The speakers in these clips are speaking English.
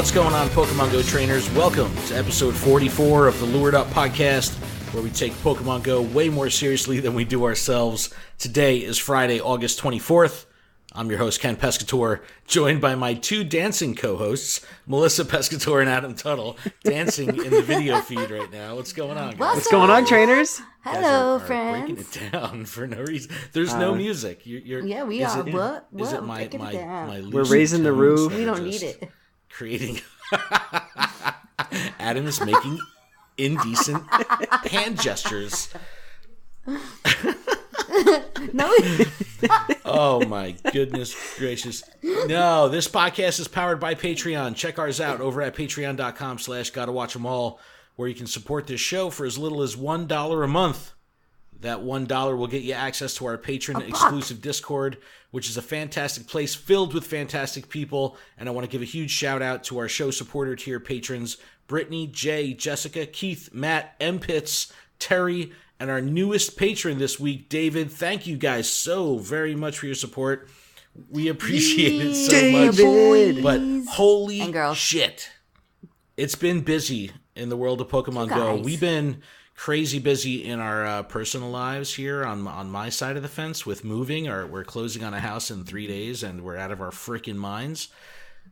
What's going on, Pokemon Go trainers? Welcome to episode 44 of the Lured Up podcast, where we take Pokemon Go way more seriously than we do ourselves. Today is Friday, August 24th. I'm your host, Ken Pescator, joined by my two dancing co-hosts, Melissa Pescator and Adam Tuttle, dancing in the video feed right now. What's going on, guys? What's going on, trainers? are Hello, friends. Breaking it down for no reason. There's no music. Yeah, we are. What? Is it my We're raising the roof. We don't need it. Creating. Adam is making indecent hand gestures. No. Oh my goodness gracious. No, this podcast is powered by Patreon. Check ours out over at patreon.com/gottawatchemall, where you can support this show for as little as $1 a month. That $1 will get you access to our patron exclusive Discord, which is a fantastic place filled with fantastic people. And I want to give a huge shout out to our show supporter tier patrons, Brittany, Jay, Jessica, Keith, Matt, M. Pitts, Terry, and our newest patron this week, David. Thank you guys so very much for your support. We appreciate it so David. much. But holy shit, it's been busy in the world of Pokemon Go. We've been crazy busy in our personal lives here on my side of the fence with moving. We're closing on a house in 3 days, and we're out of our freaking minds.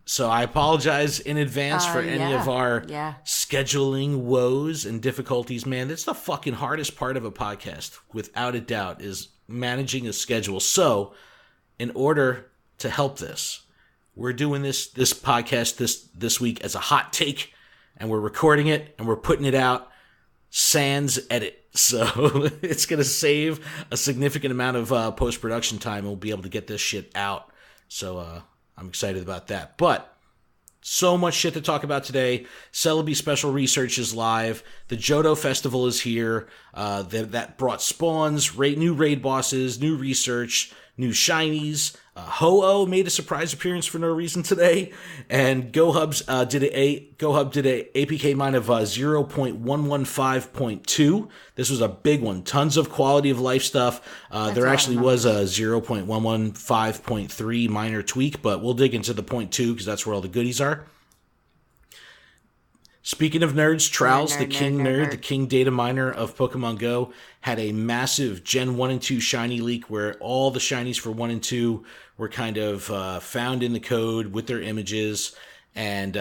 So I apologize in advance for any of our scheduling woes and difficulties. Man, that's the fucking hardest part of a podcast, without a doubt, is managing a schedule. So in order to help this, we're doing this podcast this week as a hot take, and we're recording it and we're putting it out sans edit. So it's going to save a significant amount of post-production time, and we'll be able to get this shit out. So I'm excited about that. But so much shit to talk about today. Celibi Special Research is live. The Johto Festival is here. That brought spawns, new raid bosses, new research, new shinies. Ho-Oh made a surprise appearance for no reason today. And GoHub did a APK mine of 0.115.2. This was a big one. Tons of quality of life stuff. There actually was a 0.115.3 minor tweak, but we'll dig into the 0.2 because that's where all the goodies are. Speaking of nerds, Trowels, the king nerd, the king data miner of Pokemon Go, had a massive Gen 1 and 2 shiny leak where all the shinies for 1 and 2 were kind of found in the code with their images. And,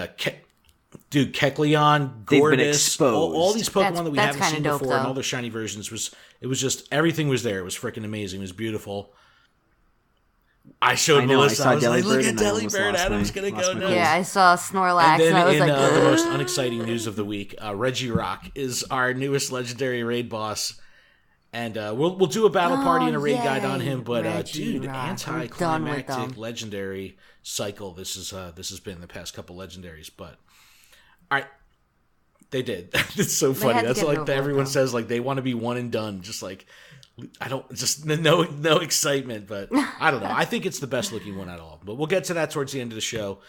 Kecleon, Gorebyss, all these Pokemon that we haven't seen before, and all the shiny versions, it was just, everything was there. It was freaking amazing. It was beautiful. I showed Melissa. I was like, look at Delibird. Adam's going to go nuts. Yeah, I saw Snorlax. And then I was in like, the most unexciting news of the week, Regirock is our newest legendary raid boss. And we'll do a battle party and a raid guide on him. But dude, anticlimactic legendary cycle. This has been the past couple legendaries. But all right, they did. It's so funny. That's like everyone says, like they want to be one and done. Just like no excitement. But I don't know. I think it's the best looking one at all. But we'll get to that towards the end of the show.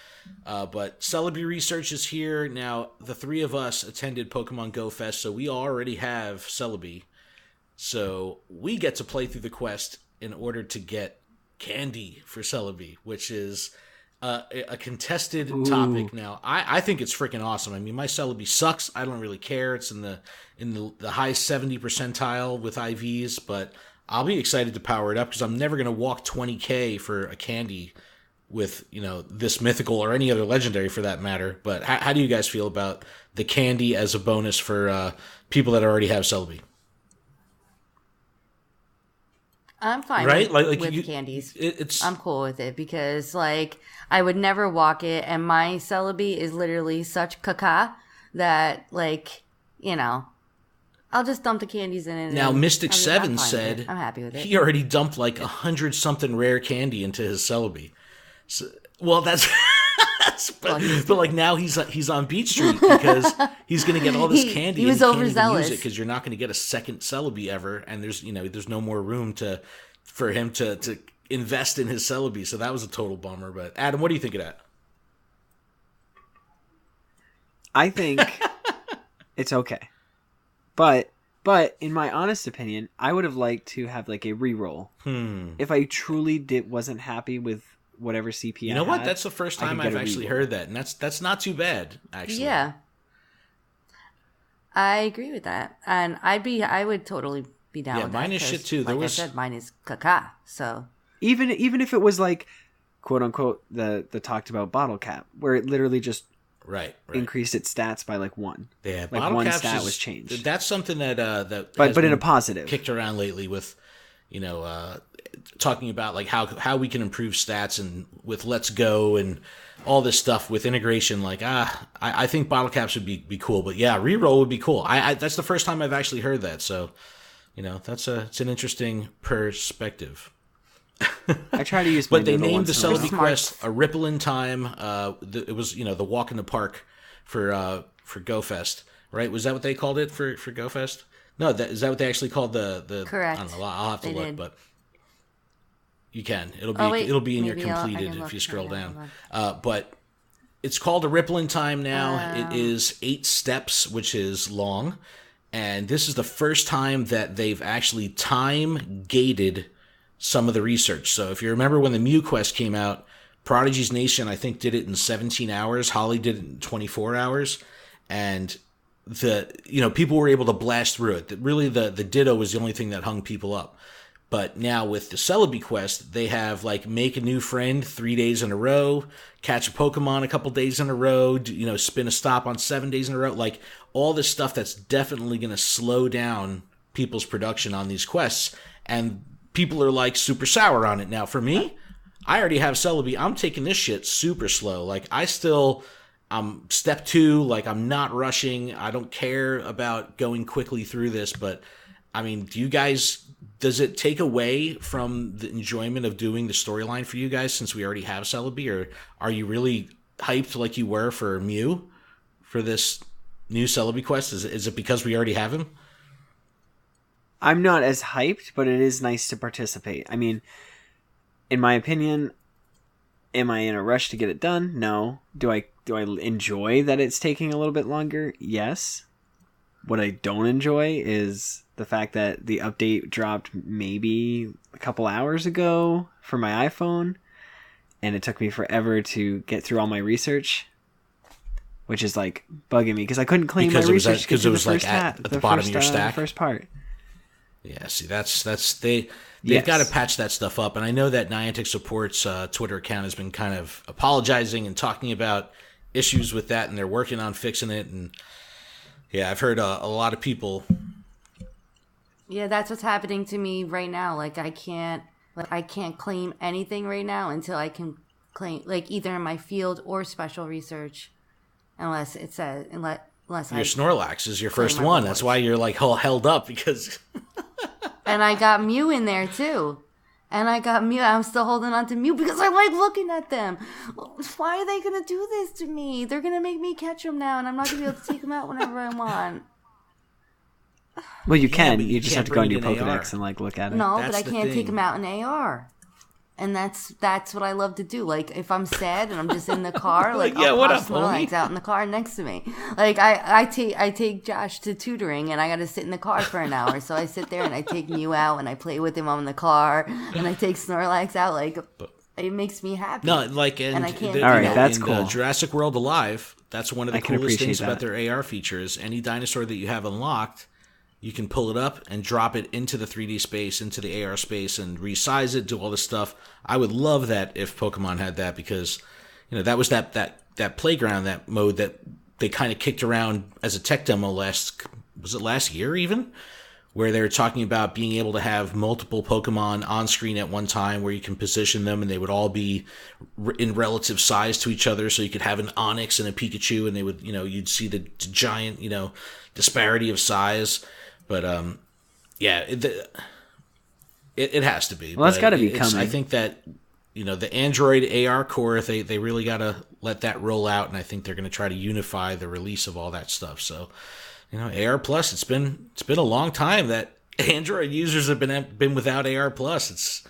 But Celibi Research is here now. The three of us attended Pokemon Go Fest, so we already have Celibi. So we get to play through the quest in order to get candy for Celibi, which is a contested topic now. I think it's freaking awesome. I mean, my Celibi sucks. I don't really care. It's in the high 70 percentile with IVs, but I'll be excited to power it up because I'm never going to walk 20K for a candy with, this mythical or any other legendary for that matter. But how do you guys feel about the candy as a bonus for people that already have Celibi? I'm fine with candies. I'm cool with it because, I would never walk it, and my Celebi is literally such caca that, I'll just dump the candies in it. Now, Mystic 7 said I'm happy with it. He already dumped 100-something rare candy into his Celebi. So, well, that's... but now he's on Beach Street because he's going to get all this candy. He was overzealous because you're not going to get a second Celebi ever, and there's no more room for him to invest in his Celebi. So that was a total bummer. But Adam, what do you think of that? I think it's okay, but in my honest opinion, I would have liked to have a reroll. If I truly wasn't happy with whatever CP. You know what? That's the first time I've actually heard that, and that's not too bad, actually. Yeah, I agree with that, and I would totally be down with that. Mine is shit too. I said, mine is caca. So even if it was like, quote unquote, the talked about bottle cap, where it literally just increased its stats by like 1. Yeah, like bottle one caps stat was changed. That's something that but in a positive kicked around lately with, talking about like how we can improve stats and with Let's Go and all this stuff with integration. Like I think bottle caps would be cool, but yeah, reroll would be cool. I that's the first time I've actually heard that, so it's an interesting perspective. I try to use, but they named the Celibi quest a Ripple in Time. It was the walk in the park for GoFest, right? Was that what they called it for GoFest? No, is that what they actually called the? Correct. I don't know. I'll have to look, but you can. It'll be in your completed if you scroll down. But it's called a Ripple in Time now. It is 8 steps, which is long, and this is the first time that they've actually time gated some of the research. So if you remember when the Mew quest came out, Prodigy's Nation, I think, did it in 17 hours. Holly did it in 24 hours. And people were able to blast through it. Really, the Ditto was the only thing that hung people up. But now with the Celebi quest, they have like make a new friend 3 days in a row, catch a Pokemon a couple days in a row, spin a stop on 7 days in a row. Like all this stuff that's definitely going to slow down people's production on these quests. And people are like super sour on it. Now for me, I already have Celebi. I'm taking this shit super slow. Like I'm step 2. Like I'm not rushing. I don't care about going quickly through this. But I mean, does it take away from the enjoyment of doing the storyline for you guys since we already have Celebi, or are you really hyped like you were for Mew for this new Celebi quest? Is it because we already have him? I'm not as hyped, but it is nice to participate. I mean, in my opinion, am I in a rush to get it done? No. Do I enjoy that it's taking a little bit longer? Yes. What I don't enjoy is the fact that the update dropped maybe a couple hours ago for my iPhone, and it took me forever to get through all my research, which is like bugging me because I couldn't claim my research because it was like at the bottom of your stack. First part. Yeah, see, they've got to patch that stuff up, and I know that Niantic Support's Twitter account has been kind of apologizing and talking about issues with that, and they're working on fixing it. And yeah, I've heard a lot of people. Yeah, that's what's happening to me right now. Like I can't claim anything right now until I can claim like either in my field or special research, unless it says unless your Snorlax is your first one. That's why you're like all held up because. And I got Mew in there too. I'm still holding on to Mew because I like looking at them. Why are they going to do this to me? They're going to make me catch them now, and I'm not going to be able to take them out whenever I want. Well, you can. You just have to go into your Pokedex and like look at it. No, but I can't take them out in AR. And that's what I love to do. Like, if I'm sad and I'm just in the car, like, yeah, I'll what pop up, Snorlax out in the car next to me. Like, I take Josh to tutoring, and I got to sit in the car for an hour. So I sit there, and I take Mew out, and I play with him on the car, and I take Snorlax out. Like, it makes me happy. No, like, and I can't all right, that's cool. Jurassic World Alive, that's one of the coolest things about their AR features. Any dinosaur that you have unlocked, you can pull it up and drop it into the 3D space, into the AR space, and resize it, do all this stuff. I would love that if Pokemon had that because, that was that playground, that mode that they kind of kicked around as a tech demo last year even? Where they were talking about being able to have multiple Pokemon on screen at one time where you can position them and they would all be in relative size to each other. So you could have an Onix and a Pikachu and they would, you'd see the giant, disparity of size. But yeah, it has to be. Well, that's got to be coming. I think that the Android AR core, they really got to let that roll out, and I think they're going to try to unify the release of all that stuff. So, AR Plus, it's been a long time that Android users have been without AR Plus.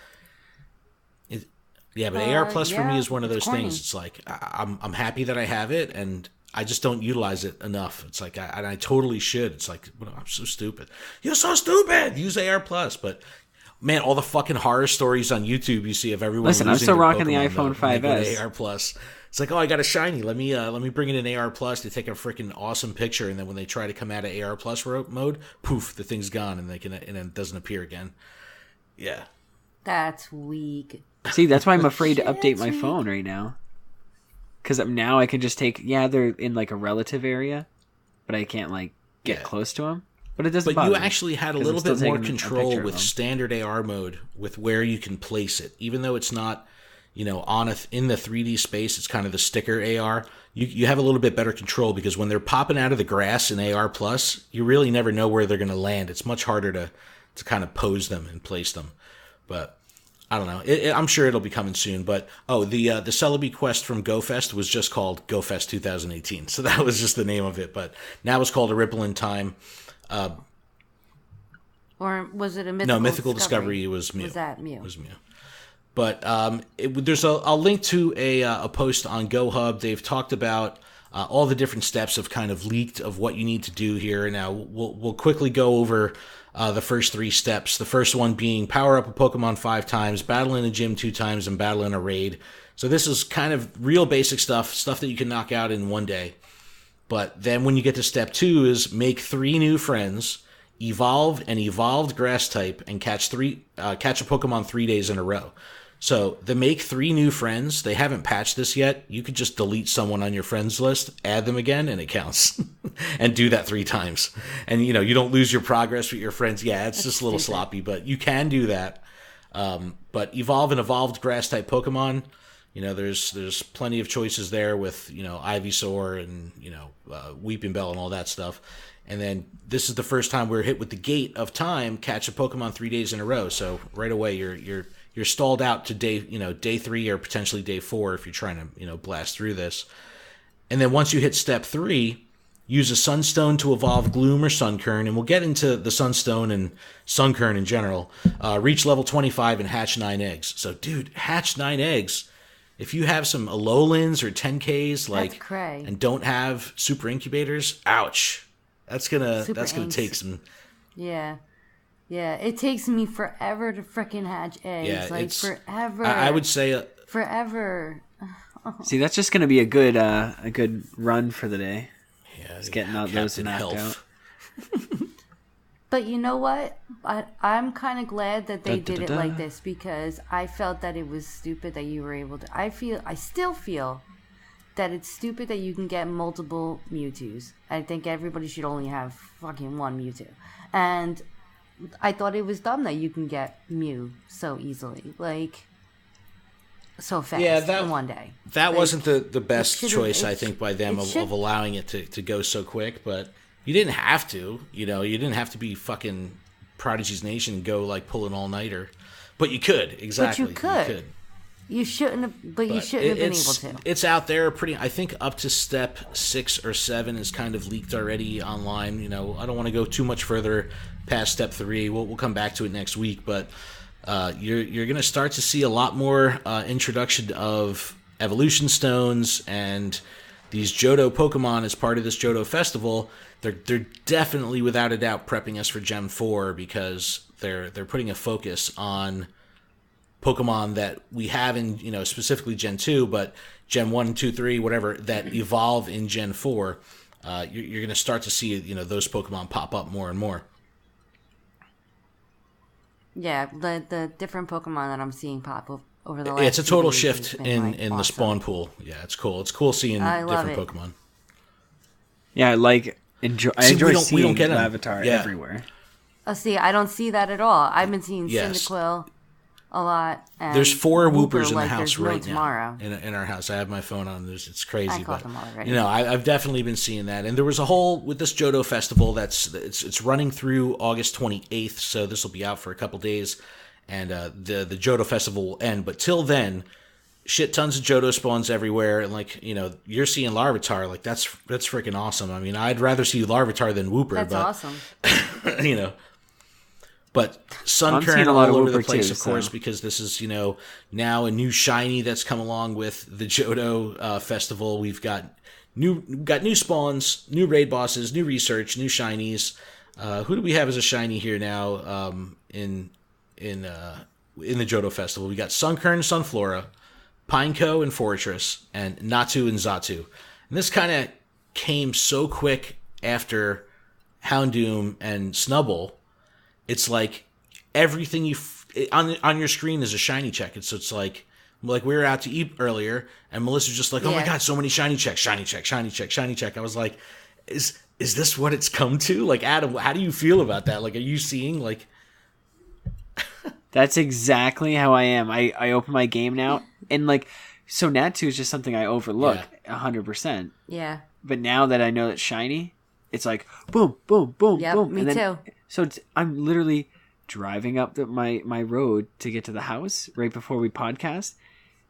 But AR Plus for me is one of those things. It's like I'm happy that I have it, and I just don't utilize it enough. It's like, I totally should. It's like, I'm so stupid. You're so stupid. Use AR Plus. But Man, all the fucking horror stories on YouTube you see of everyone. Listen, I'm losing still their rocking the Pokemon iPhone 5S. AR Plus. It's like, oh, I got a shiny. Let me bring in an AR Plus to take a freaking awesome picture, and then when they try to come out of AR Plus mode, poof, the thing's gone, and it doesn't appear again. Yeah, that's weak. See, that's why I'm afraid to update my phone right now. Because now I can just take, they're in like a relative area, but I can't like get close to them. But it doesn't. But you actually had a little bit more control with standard AR mode with where you can place it, even though it's not, in the 3D space. It's kind of the sticker AR. You have a little bit better control because when they're popping out of the grass in AR Plus, you really never know where they're going to land. It's much harder to kind of pose them and place them. But I don't know. I'm sure it'll be coming soon. But the Celibi quest from GoFest was just called GoFest 2018, so that was just the name of it. But now it's called A Ripple in Time. Or was it a Mythical No, Mythical Discovery was Mew. Was that Mew? It was Mew. But there's a link to a post on GoHub. They've talked about all the different steps of kind of leaked of what you need to do here. Now, we'll quickly go over the first 3 steps. The first one being power up a Pokemon 5 times, battle in a gym 2 times, and battle in a raid. So this is kind of real basic stuff that you can knock out in one day. But then when you get to step 2 is make 3 new friends, evolve an evolved grass type, and catch a Pokemon 3 days in a row. So the make 3 new friends, they haven't patched this yet. You could just delete someone on your friends list, add them again, and it counts. And do that 3 times. And, you don't lose your progress with your friends. Yeah, it's just a little sloppy, but you can do that. But evolve an evolved grass type Pokemon. There's plenty of choices there with, Ivysaur and, Weeping Bell and all that stuff. And then this is the first time we're hit with the gate of time, catch a Pokemon 3 days in a row. So right away you're stalled out to day 3 or potentially day 4 if you're trying to, blast through this. And then once you hit step 3, use a Sunstone to evolve Gloom or Sunkern, and we'll get into the Sunstone and Sunkern in general. Reach level 25 and hatch 9 eggs. So, dude, hatch 9 eggs. If you have some Alolins or 10Ks and don't have super incubators, ouch. That's gonna take some. Yeah. Yeah, it takes me forever to frickin' hatch eggs. Yeah, forever. I would say forever. See, that's just going to be a good run for the day. Yeah, just getting out those knocked out. But you know what? I'm kind of glad that they did it like this because I felt that it was stupid that you were able to. I still feel that it's stupid that you can get multiple Mewtwo's. I think everybody should only have fucking one Mewtwo, and I thought it was dumb that you can get Mew so easily, so fast in one day. That wasn't the best choice, I think, by them of allowing it to go so quick, but you didn't have to. You didn't have to be fucking Prodigy's Nation and go, pull an all-nighter. But you could, exactly. But you could. You shouldn't have, but you shouldn't have been able to. It's out there I think up to step 6 or 7 is kind of leaked already online. I don't want to go too much further past step 3. We'll come back to it next week, but you're going to start to see a lot more introduction of evolution stones and these Johto Pokemon as part of this Johto festival. They're definitely, without a doubt, prepping us for Gen 4 because they're putting a focus on Pokemon that we have in, specifically Gen 2, but Gen 1, 2, 3, whatever, that evolve in Gen 4, you're going to start to see, those Pokemon pop up more and more. Yeah, the different Pokemon that I'm seeing pop up over the last It's a total shift in awesome. The spawn pool. Yeah, it's cool. It's cool seeing different Pokemon. Yeah, I enjoy seeing Larvitar everywhere. Oh, see, I don't see that at all. I've been seeing Cyndaquil a lot. And there's 4 Whoopers in the house right now. In our house, I have my phone on. It's crazy, I caught them already. I've definitely been seeing that. And there was a whole with this Johto festival it's running through August 28th, so this will be out for a couple days, and the Johto festival will end. But till then, shit tons of Johto spawns everywhere, and you're seeing Larvitar. That's freaking awesome. I mean, I'd rather see Larvitar than Wooper. That's awesome. But Sunkern all over the place, of course, because this is, now a new shiny that's come along with the Johto festival. We've got new spawns, new raid bosses, new research, new shinies. Who do we have as a shiny here now in in the Johto Festival. We got Sunkern, Sunflora, Pineco and Fortress, and Natu and Xatu. And this kind of came so quick after Houndoom and Snubbull. It's like everything on your screen is a shiny check. It's like we were out to eat earlier, and Melissa's just like, "Oh my god, so many shiny checks, shiny check, shiny check, shiny check." I was like, "Is this what it's come to?" Like, Adam, how do you feel about that? Like, are you seeing like? That's exactly how I am. I open my game now, and like, so Natu is just something I overlook 100%. Yeah. But now that I know it's shiny, it's like boom, boom, boom, boom. Me too. So I'm literally driving up my road to get to the house right before we podcast,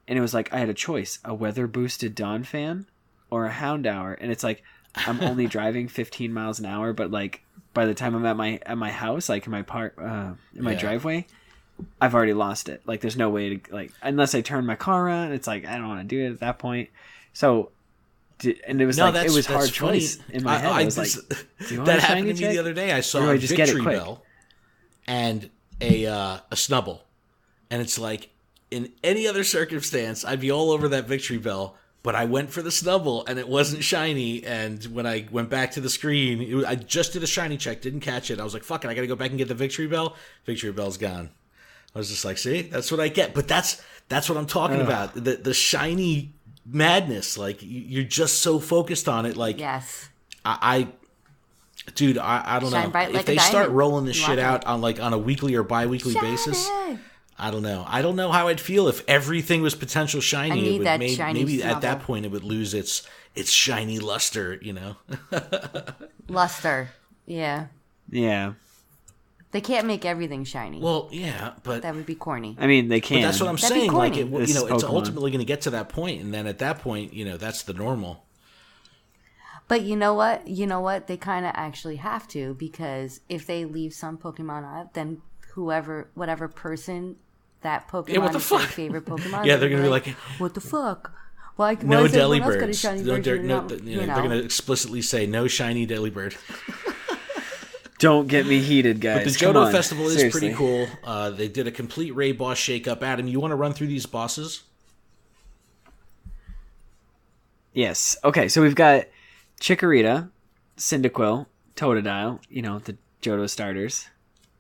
and it was like I had a choice: a weather boosted Dawn fan or a Houndour, and it's like I'm only driving 15 miles an hour, but like by the time I'm at my house, like in my driveway, I've already lost it. Like there's no way to unless I turn my car around. It's like I don't want to do it at that point. So. And it was it was hard choice in my head. I was like, do you want that a happened shiny to me check? the other day. I saw a Victory Bell and a Snubbull, and it's like in any other circumstance, I'd be all over that Victory Bell. But I went for the Snubbull, and it wasn't shiny. And when I went back to the screen, I just did a shiny check, didn't catch it. I was like, fuck it, I got to go back and get the Victory Bell. Victory Bell's gone. I was just like, see, that's what I get. But that's what I'm talking about. The shiny madness, like you're just so focused on it. Like, yes, I don't know if they start rolling this shit out on a weekly or bi-weekly basis. I don't know how I'd feel if everything was potential shiny. Maybe at that point it would lose its shiny luster, you know. Luster, yeah. They can't make everything shiny. Well, yeah, but that would be corny. I mean, they can. But that's what I'm saying. Like, it's Pokemon. ultimately going to get to that point, and then at that point, that's the normal. But you know what? They kind of actually have to, because if they leave some Pokemon out, then whatever person that Pokemon is their favorite Pokemon, they're going to be like, "What the fuck? Why no is Delibirds? They're going to explicitly say no shiny Delibird." Don't get me heated, guys. But the Johto Festival is pretty cool. They did a complete raid boss shakeup. Adam, you want to run through these bosses? Yes. Okay, so we've got Chikorita, Cyndaquil, Totodile, the Johto starters.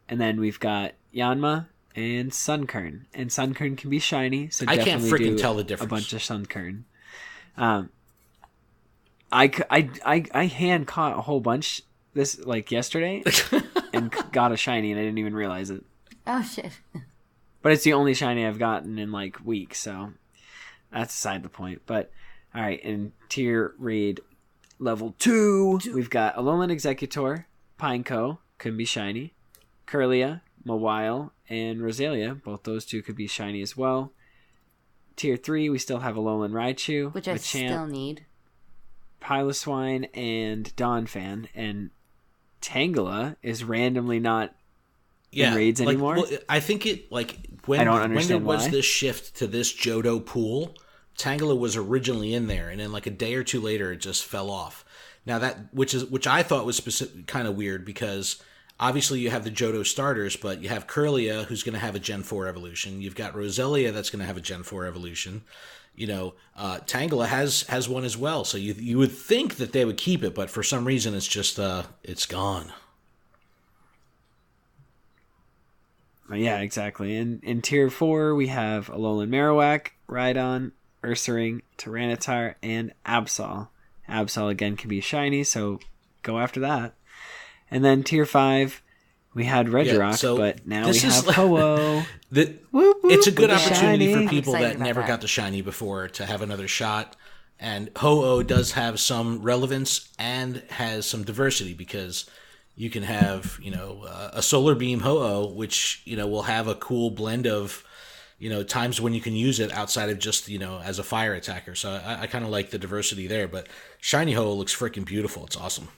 And then we've got Yanma and Sunkern. And Sunkern can be shiny, so I definitely can't freaking tell the difference. A bunch of Sunkern. I hand caught a whole bunch this yesterday and got a shiny, and I didn't even realize it. Oh shit. But it's the only shiny I've gotten in weeks, so that's beside the point. But all right, in tier raid level 2, we've got Alolan Executor, Pineco, could be shiny, Kirlia, Mawile, and Roselia. Both those two could be shiny as well. Tier 3, we still have Alolan Raichu, which I still need, Piloswine, and Donphan, and Tangela is randomly not in raids anymore. Well, I think when there was this shift to this Johto pool, Tangela was originally in there, and then a day or two later it just fell off. Now which I thought was kind of weird, because obviously you have the Johto starters, but you have Kirlia, who's going to have a Gen 4 evolution. You've got Roselia, that's going to have a Gen 4 evolution. Tangela has one as well, so you would think that they would keep it, but for some reason it's just it's gone. Yeah, exactly. In tier 4 we have Alolan Marowak, Rhydon, Ursaring, Tyranitar, and Absol. Absol again can be shiny, so go after that. And then tier 5 we had Regirock, but now we have Ho-Oh. It's a good opportunity for people that never got the shiny before to have another shot. And Ho-Oh does have some relevance and has some diversity, because you can have, a Solar Beam Ho-Oh, which, will have a cool blend of, times when you can use it outside of just, as a fire attacker. So I kind of like the diversity there. But shiny Ho-Oh looks freaking beautiful. It's awesome.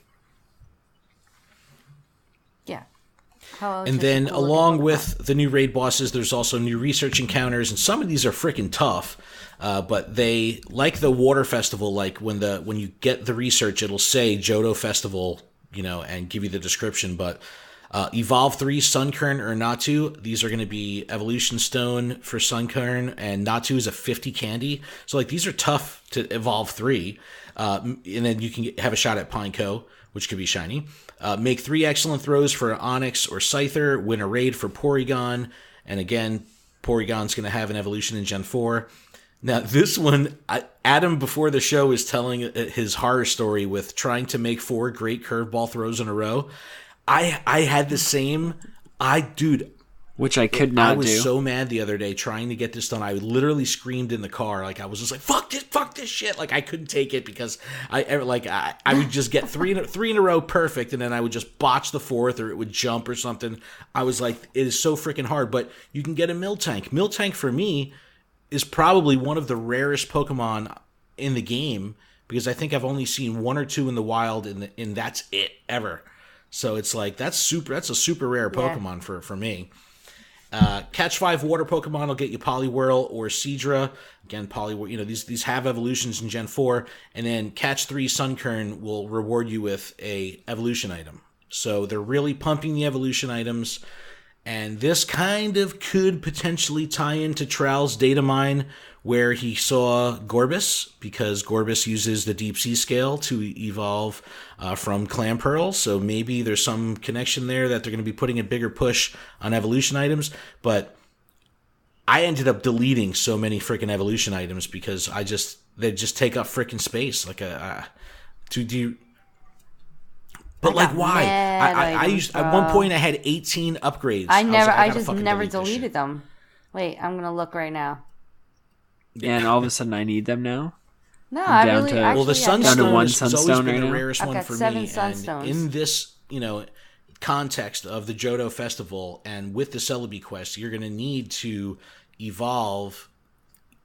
Yeah. And then along with the new raid bosses, there's also new research encounters, and some of these are freaking tough. But they, like the water festival, when you get the research, it'll say Johto Festival, and give you the description. But Evolve 3, Sunkern or Natu. These are going to be Evolution Stone for Sunkern, and Natu is a 50 candy. So, like, these are tough to evolve 3. And then you can have a shot at Pineco, which could be shiny. Make 3 excellent throws for Onyx or Scyther. Win a raid for Porygon. And again, Porygon's going to have an evolution in Gen 4. Now, this one, Adam before the show was telling his horror story with trying to make 4 great curveball throws in a row. I had the same. Which I could not do. I was so mad the other day trying to get this done. I literally screamed in the car. Like, I was just like, fuck this shit. Like, I couldn't take it because I would just get three in a row perfect, and then I would just botch the 4th, or it would jump or something. I was like, it is so freaking hard. But you can get a Miltank. Miltank, for me, is probably one of the rarest Pokemon in the game, because I think I've only seen 1 or 2 in the wild, and that's it ever. So it's like, that's a super rare Pokemon for me. Catch 5 water Pokemon will get you Poliwhirl or Seadra. Again, Poliwhirl, these have evolutions in Gen 4. And then Catch 3 Sunkern will reward you with a evolution item. So they're really pumping the evolution items. And this kind of could potentially tie into Trowel's data mine, where he saw Gorebyss, because Gorebyss uses the Deep Sea Scale to evolve from Clamperl. So maybe there's some connection there that they're going to be putting a bigger push on evolution items. But I ended up deleting so many freaking evolution items because they just take up freaking space. Like But like, why? I used at one point I had 18 upgrades. I just never deleted them. Wait, I'm gonna look right now. And all of a sudden I need them now. No, I really. Well, the Sunstone has always been the rarest one for me. I've got 7 Sunstones. And in this, context of the Johto Festival and with the Celebi quest, you're gonna need to evolve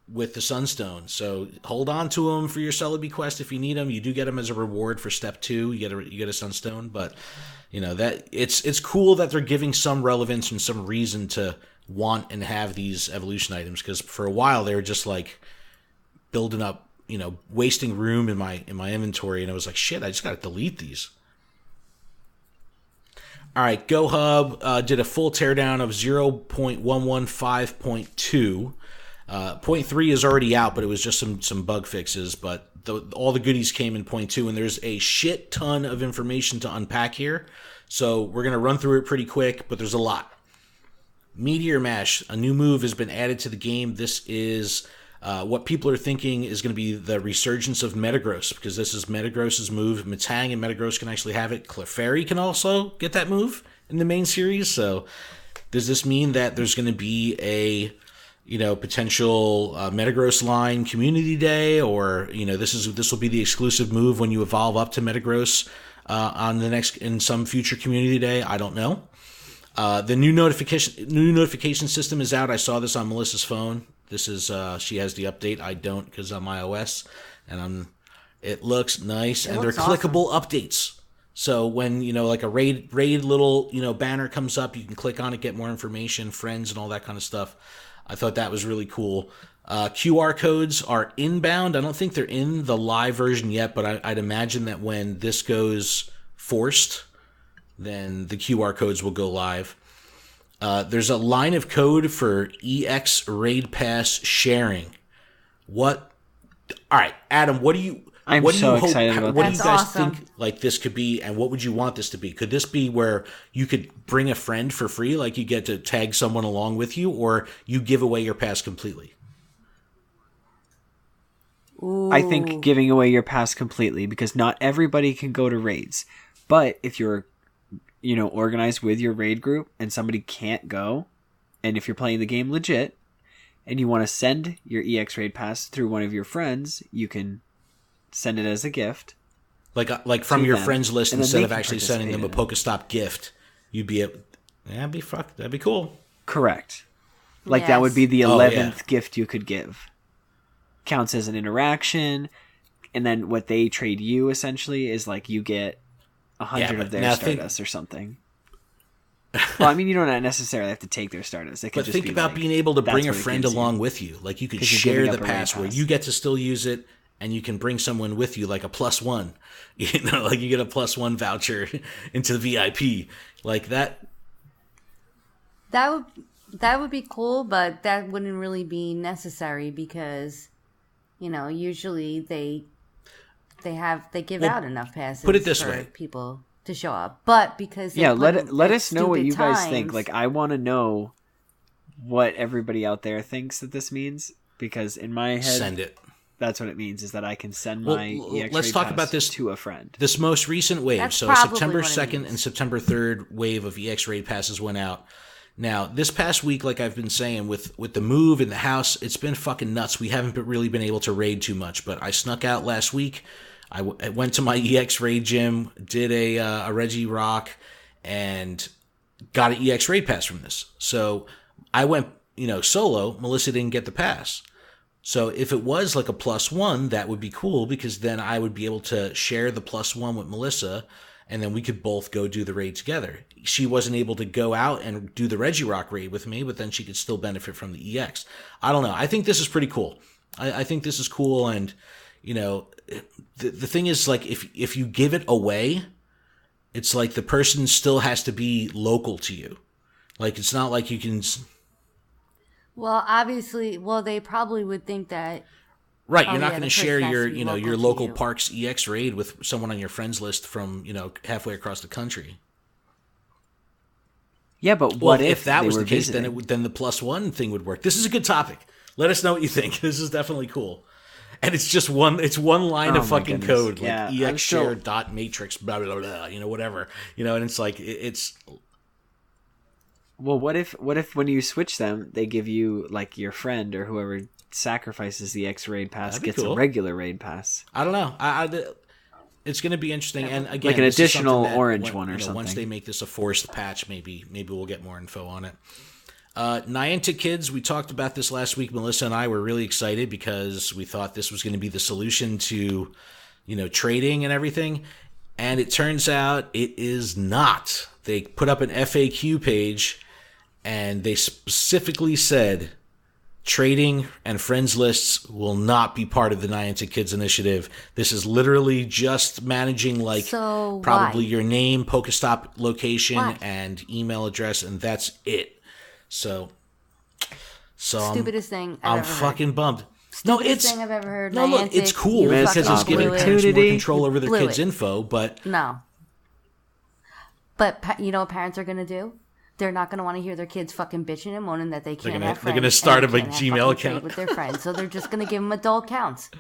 with the Sunstone. So hold on to them for your Celebi quest if you need them. You do get them as a reward for step 2. You get a Sunstone, but that it's cool that they're giving some relevance and some reason to want and have these evolution items, because for a while they were just like building up, wasting room in my inventory, and I was like, shit, I just got to delete these. All right, GoHub did a full teardown of 0.115.2. 0.3 is already out, but it was just some bug fixes. But all the goodies came in 0.2, and there's a shit ton of information to unpack here. So we're going to run through it pretty quick, but there's a lot. Meteor Mash, a new move, has been added to the game. This is what people are thinking is going to be the resurgence of Metagross, because this is Metagross's move. Metang and Metagross can actually have it. Clefairy can also get that move in the main series. So does this mean that there's going to be a potential Metagross line community day, or this will be the exclusive move when you evolve up to Metagross in some future community day? I don't know. The new notification system is out. I saw this on Melissa's phone. This is she has the update. I don't, because I'm iOS, and it looks nice, and they're clickable updates. So when like a raid little banner comes up, you can click on it, get more information, friends, and all that kind of stuff. I thought that was really cool. QR codes are inbound. I don't think they're in the live version yet, but I'd imagine that when this goes forced, then the QR codes will go live. There's a line of code for EX Raid Pass sharing. What? All right, Adam, what do you... I'm so excited about that. What do you guys think like this could be, and what would you want this to be? Could this be where you could bring a friend for free, like you get to tag someone along with you, or you give away your pass completely? Ooh. I think giving away your pass completely, because not everybody can go to raids. But if you're, organized with your raid group and somebody can't go, and if you're playing the game legit, and you want to send your EX Raid Pass through one of your friends, you can send it as a gift, like from your friends list, instead of actually sending them a Pokestop gift. You'd be able, that'd be cool. Correct. Like that would be the 11th gift you could give. Counts as an interaction, and then what they trade you essentially is like you get 100 of their Stardust or something. Well, I mean, you don't necessarily have to take their Stardust. It could just think be about being able to bring a friend along with you. Like you could share the pass where you get to still use it, and you can bring someone with you, like a +1. Like you get a +1 voucher into the VIP, like that. That would be cool, but that wouldn't really be necessary because, usually they give out enough passes. Put it this for way, people to show up, but because let us know what you times, guys think. Like, I want to know what everybody out there thinks that this means, because in my head, send it. That's what it means, is that I can send my EX let's talk about this to a friend. This most recent wave, That's so probably September what it 2nd means. and September 3rd wave of EX Raid passes went out. Now, this past week, like I've been saying, with the move in the house, it's been fucking nuts. We haven't really been able to raid too much, but I snuck out last week. I went to my EX Raid gym, did a Regirock, and got an EX Raid pass from this. So I went, solo. Melissa didn't get the pass. So if it was like a +1, that would be cool, because then I would be able to share the +1 with Melissa, and then we could both go do the raid together. She wasn't able to go out and do the Regirock raid with me, but then she could still benefit from the EX. I don't know. I think this is pretty cool. I think this is cool, and the thing is, like, if you give it away, it's like the person still has to be local to you. Like, it's not like you can. Well, obviously, they probably would think that. Right, you're not going to share your, local your to local you. parks EX raid with someone on your friends list from, halfway across the country. Yeah, but what if that they was were the case? visiting? Then the +1 thing would work. This is a good topic. Let us know what you think. This is definitely cool. And it's just one line of fucking code, like exshare.matrix, blah, blah, blah, whatever. And it's like, it's. Well, what if when you switch them, they give you, like, your friend or whoever sacrifices the X raid pass gets cool. a regular raid pass? I don't know. It's going to be interesting. And again, like an additional orange one or something. Once they make this a forced patch, maybe we'll get more info on it. Niantic kids, we talked about this last week. Melissa and I were really excited because we thought this was going to be the solution to, trading and everything. And it turns out it is not. They put up an FAQ page and they specifically said trading and friends lists will not be part of the Niantic Kids initiative. This is literally just managing, like, probably your name, Pokestop location, and email address, and that's it. So stupidest thing I've I'm ever fucking heard. bummed. Stupidest thing I've ever heard. No, look, it's cool because it's giving parents more control over their kids' info, but no. But you know what parents are going to do? They're not going to want to hear their kids fucking bitching and moaning that they can't have friends. They're going to start a Gmail account with their friends, so they're just going to give them adult accounts.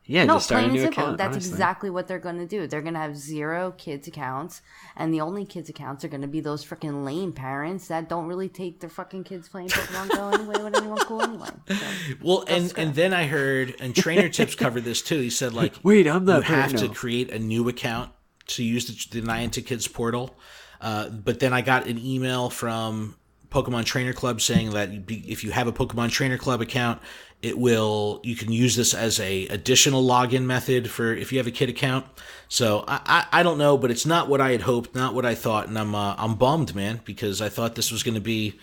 Yeah, no, just start plain a new and simple. account. That's honestly. exactly what they're going to do. They're going to have 0 kids accounts, and the only kids accounts are going to be those freaking lame parents that don't really take their fucking kids playing Pokemon Go anyway with anyone cool anyway. So, well, and then I heard, and Trainer Tips covered this too. He said, like, wait, I'm not. You have to create a new account to use the Niantic Kids portal. But then I got an email from Pokemon Trainer Club saying that if you have a Pokemon Trainer Club account, you can use this as a additional login method for if you have a kid account. So I don't know, but it's not what I had hoped, not what I thought, and I'm bummed, man, because I thought this was going to be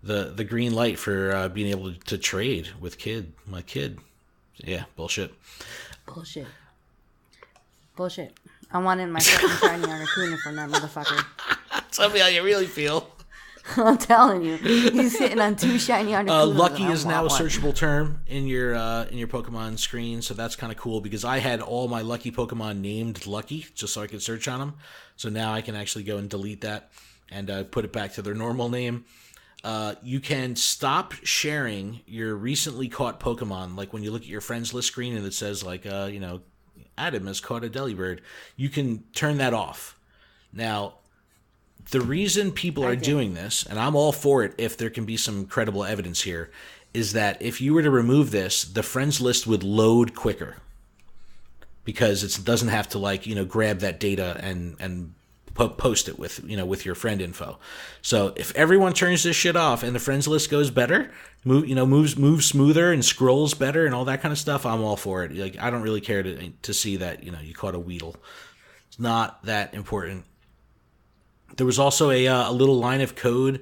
the green light for being able to trade with my kid. Yeah, bullshit. I wanted my fucking shiny Articuno from that motherfucker. Tell me how you really feel. I'm telling you, he's sitting on 2 shiny Articunos. Lucky is now a searchable term in your Pokemon screen, so that's kind of cool because I had all my Lucky Pokemon named Lucky just so I could search on them. So now I can actually go and delete that and put it back to their normal name. You can stop sharing your recently caught Pokemon, like when you look at your friends list screen and it says like Adam has caught a Delibird. You can turn that off. Now, the reason people are doing this, and I'm all for it if there can be some credible evidence here, is that if you were to remove this, the friends list would load quicker because it doesn't have to grab that data and post it with your friend info. So if everyone turns this shit off and the friends list goes better, moves smoother and scrolls better and all that kind of stuff, I'm all for it. Like, I don't really care to see that you caught a Weedle. It's not that important. There was also a little line of code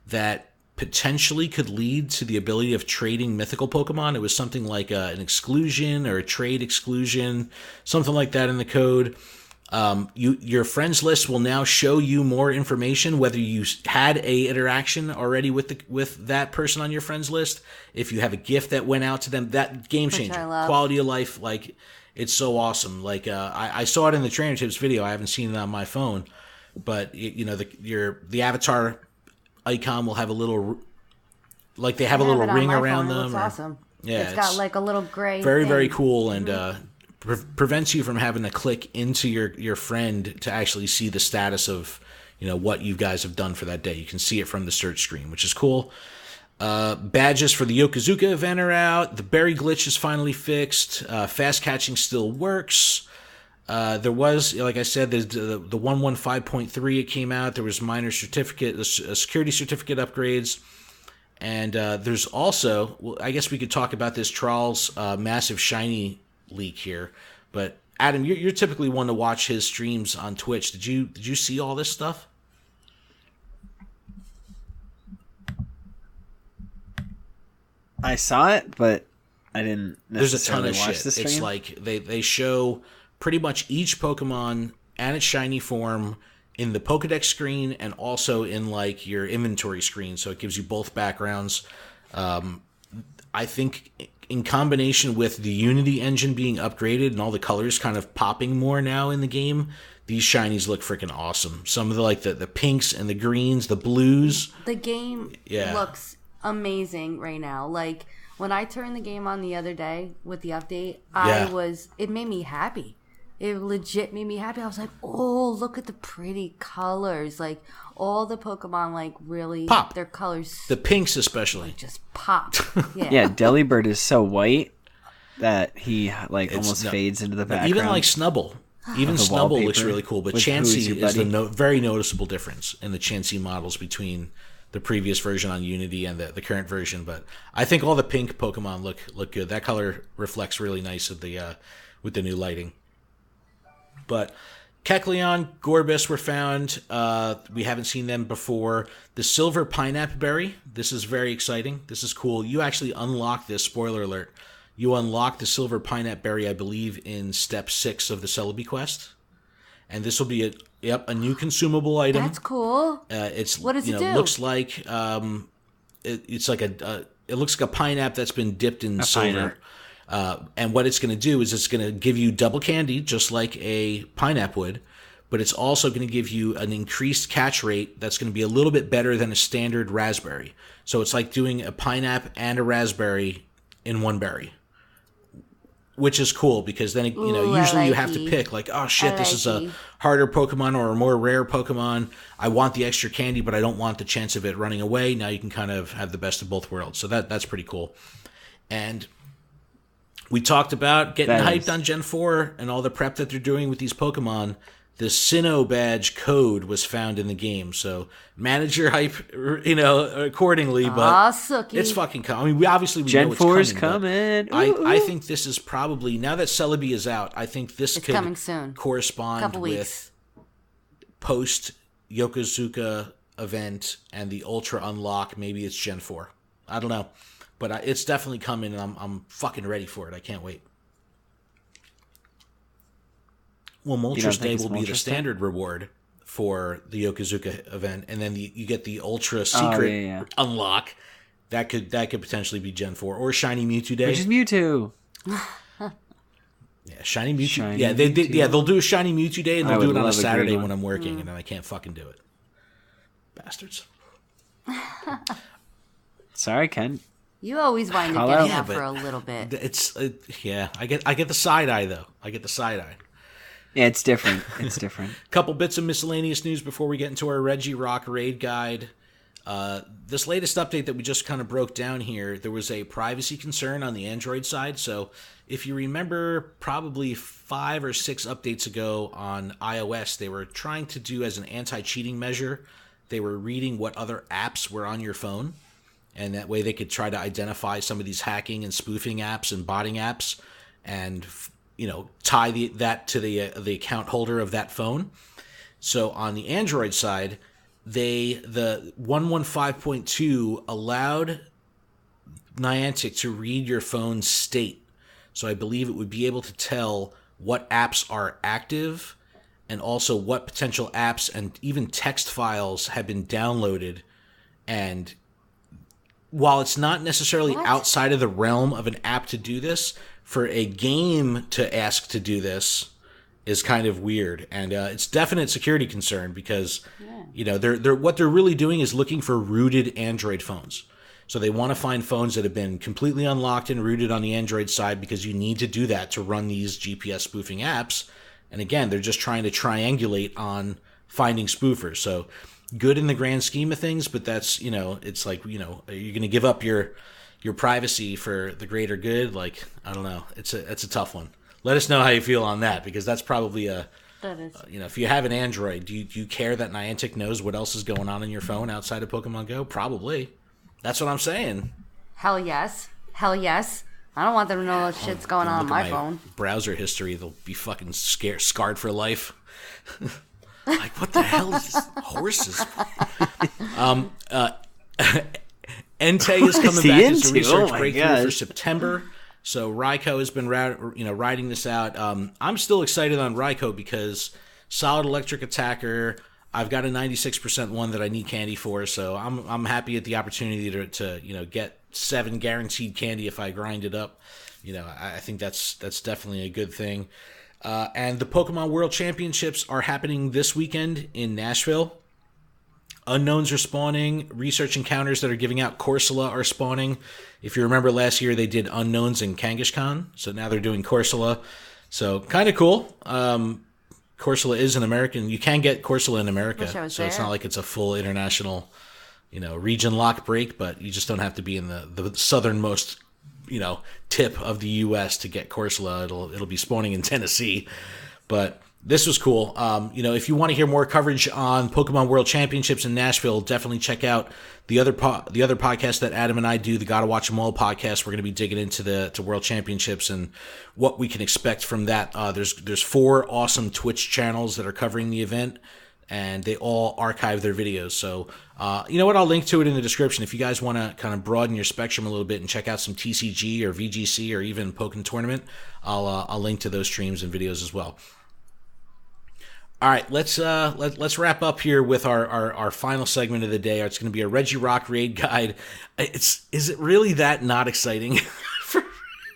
that potentially could lead to the ability of trading mythical Pokemon. It was something like an exclusion or a trade exclusion, something like that in the code. Your friends list will now show you more information, whether you had a interaction already with that person on your friends list. If you have a gift that went out to them, that game changer, quality of life, like it's so awesome. Like I saw it in the Trainer Tips video. I haven't seen it on my phone, but the avatar icon will have a little, like they have a little ring around them. It's awesome. Yeah, it's got like a little gray. Very cool, and prevents you from having to click into your friend to actually see the status of what you guys have done for that day. You can see it from the search screen, which is cool. Badges for the Yokozuka event are out. The berry glitch is finally fixed. Fast catching still works. There was, like I said, there's the 115.3. It came out. There was minor security certificate upgrades. And there's also, well, I guess we could talk about this Charles massive shiny leak here. But Adam, you're typically one to watch his streams on Twitch. Did you see all this stuff? I saw it, but I didn't necessarily There's a ton of watch shit. the stream. It's like they show pretty much each Pokemon and its shiny form in the Pokedex screen and also in like your inventory screen, so it gives you both backgrounds. I think in combination with the Unity engine being upgraded and all the colors kind of popping more now in the game, these shinies look freaking awesome. Some of the pinks and the greens, the blues. The game looks amazing right now. Like when I turned the game on the other day with the update, it made me happy. It legit made me happy. I was like, oh, look at the pretty colors. Like, all the Pokemon, like, really pop. Their colors. The pinks especially. Like, just pop. Yeah. Yeah, Delibird is so white that he, like, almost fades into the background. Even, like, Snubbull. Even Snubbull looks really cool. But Chansey is the very noticeable difference in the Chansey models between the previous version on Unity and the current version. But I think all the pink Pokemon look good. That color reflects really nice with the new lighting. But Kecleon, Gorebyss were found. We haven't seen them before. The Silver Pineapple Berry. This is very exciting. This is cool. You actually unlock this. Spoiler alert. You unlock the Silver Pineapple Berry, I believe, in Step 6 of the Celibi quest. And this will be a new consumable item. That's cool. What does it do? Looks like it looks like a pineapple that's been dipped in silver. And what it's going to do is it's going to give you double candy, just like a pineapple would, but it's also going to give you an increased catch rate that's going to be a little bit better than a standard raspberry. So it's like doing a pineapple and a raspberry in one berry, which is cool because then usually you have to pick like, oh shit, this is a harder Pokemon or a more rare Pokemon. I want the extra candy, but I don't want the chance of it running away. Now you can kind of have the best of both worlds. So that's pretty cool. And we talked about getting hyped on Gen 4 and all the prep that they're doing with these Pokemon. The Sinnoh badge code was found in the game, so manage your hype, accordingly. But it's fucking coming. I mean, we Gen know it's 4 is coming. I think this is probably, now that Celebi is out, I think this could coming soon. Correspond with post Yokozuka event and the Ultra Unlock. Maybe it's Gen 4. I don't know. But it's definitely coming, and I'm fucking ready for it. I can't wait. Well, Moltres Day will be the standard reward for the Yokozuka event, and then you get the Ultra Secret Unlock. That could potentially be Gen 4 or Shiny Mewtwo Day, which is Mewtwo. Shiny Mewtwo. They'll do a Shiny Mewtwo Day, and they'll do it on a Saturday when I'm working, and then I can't fucking do it. Bastards. Sorry, Ken. You always wind up getting that for a little bit. I get the side eye though. Yeah, it's different. It's different. Couple bits of miscellaneous news before we get into our Regirock raid guide. This latest update that we just kind of broke down here, there was a privacy concern on the Android side. So if you remember, probably 5 or 6 updates ago on iOS, they were trying to do as an anti-cheating measure. They were reading what other apps were on your phone. And that way they could try to identify some of these hacking and spoofing apps and botting apps and, tie that to the account holder of that phone. So on the Android side, the 115.2 allowed Niantic to read your phone's state. So I believe it would be able to tell what apps are active and also what potential apps and even text files have been downloaded. And while it's not necessarily outside of the realm of an app to do this, for a game to ask to do this is kind of weird. And it's definite security concern because, they're what they're really doing is looking for rooted Android phones. So they want to find phones that have been completely unlocked and rooted on the Android side because you need to do that to run these GPS spoofing apps. And again, they're just trying to triangulate on finding spoofers. So good in the grand scheme of things, but that's, it's like, are you going to give up your privacy for the greater good? Like, I don't know. It's a tough one. Let us know how you feel on that, because that's probably if you have an Android, do you care that Niantic knows what else is going on in your phone outside of Pokemon Go? Probably. That's what I'm saying. Hell yes. I don't want them to know what shit's going on my phone. Browser history, they'll be fucking scarred for life. Like, what the hell is this? Horses? Entei is coming back as a research breakthrough for September. So Raikou has been riding this out. I'm still excited on Raikou because solid electric attacker. I've got a 96% one that I need candy for, so I'm happy at the opportunity to get 7 guaranteed candy if I grind it up. I think that's definitely a good thing. And the Pokemon World Championships are happening this weekend in Nashville. Unknowns are spawning. Research encounters that are giving out Corsola are spawning. If you remember last year, they did Unknowns in Kangaskhan, so now they're doing Corsola. So kind of cool. Corsola is an American. You can get Corsola in America, so it's not like it's a full international, region lock break. But you just don't have to be in the southernmost, tip of the U.S. to get Corsola. It'll be spawning in Tennessee, but this was cool. If you want to hear more coverage on Pokemon World Championships in Nashville, definitely check out the other podcast that Adam and I do, the Gotta Watch 'Em All podcast. We're going to be digging into the World Championships and what we can expect from that. There's 4 awesome Twitch channels that are covering the event, and they all archive their videos. So, you know what? I'll link to it in the description. If you guys want to kind of broaden your spectrum a little bit and check out some TCG or VGC or even Pokken Tournament, I'll link to those streams and videos as well. All right, let's wrap up here with our final segment of the day. It's going to be a Regirock raid guide. Is it really that not exciting?